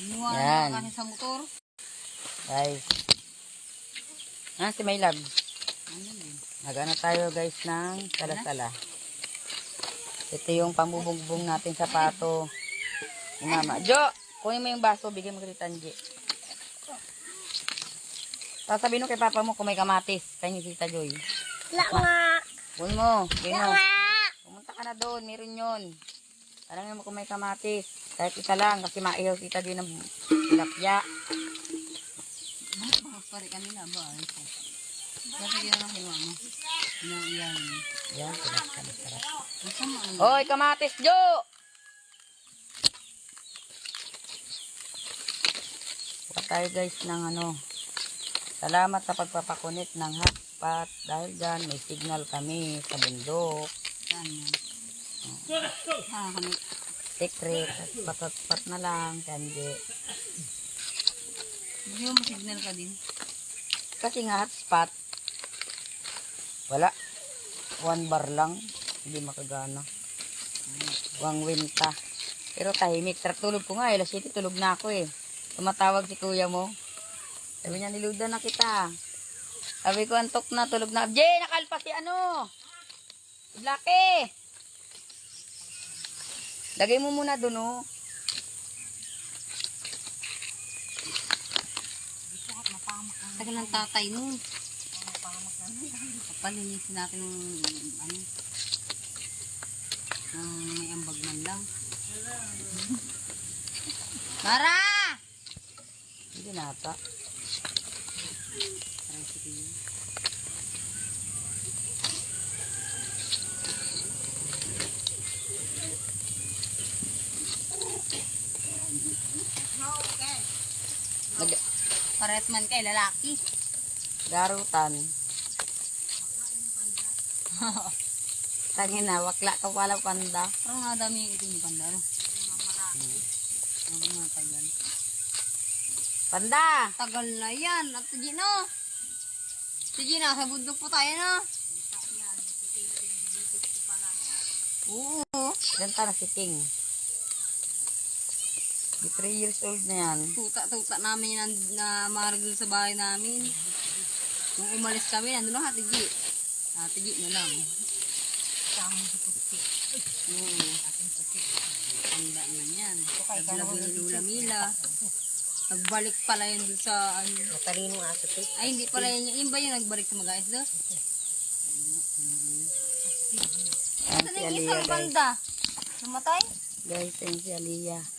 Yan. Kasi sa motor. Guys. Si my love. Nagano tayo guys ng sala-sala. Ito yung pambubugbong natin sa pato. Ni Mama. Jo, kunin mo yung baso. Bigyan mo kay Tanji. Sasabihin mo kay Papa mo kung may kamatis. Kanya si Tita Joy. Wala nga. Kunin mo. Kunin mo. Wala. Pumunta ka na doon. Meron yun. Alam mo kung may kamatis. Kahit isa lang. Kasi maihaw si Tita Joy ng tilapia. Bakit makapari kanina ba? Kasi ginawa kinuha mo. Yan. Yan. Sarap. Masama ang Hoy, kamatis, Jo! Huwag tayo guys ng salamat sa pagpapakunit ng hotspot. Dahil dyan, may signal kami sa bundok. saan yan. Kami. Secret. Hotspot na lang. Kandi. Hindi mo signal ka din. Kasi nga hotspot. Wala. 1 bar lang. Hindi makagana. Wang winta. Pero tahimik. Tulog ko nga. Alas 7 tulog na ako eh. Tumatawag si kuya mo. Sabi niya, niludan na kita. Sabi ko, antok na, tulog na. Jay, nakalpa si Blackie. Lagay mo muna dun, oh. Tagal ng tatay mo. Palinisin natin ng may ambag man lang. Mara! Hindi nata. Paret man kay lalaki. Garutan. Tangin na, wakla ka pala panda. Parang nga dami yung itim yung panda, no? Ano nga tagal? Panda! Tagal na yan. At Tiji, no? Tiji, nasa bundok po tayo, no? Oo. Ganta na si King. 3 years old na yan. Tuta namin yan na maragol sa bahay namin. Nung umalis kami, nandun lang Tiji. Tiji na lang. Kasama sa puti. Oo. Tanda na yan. Naglago ni Lula Mila. Nagbalik pala yun doon sa Matalinong aso ito. ay hindi pala yun. Yun ba yung nagbalik sa mag-ais doon? Ayan si Saan yung Aliyah isang guys. banda? Namatay? Guys, ayan si Aliyah.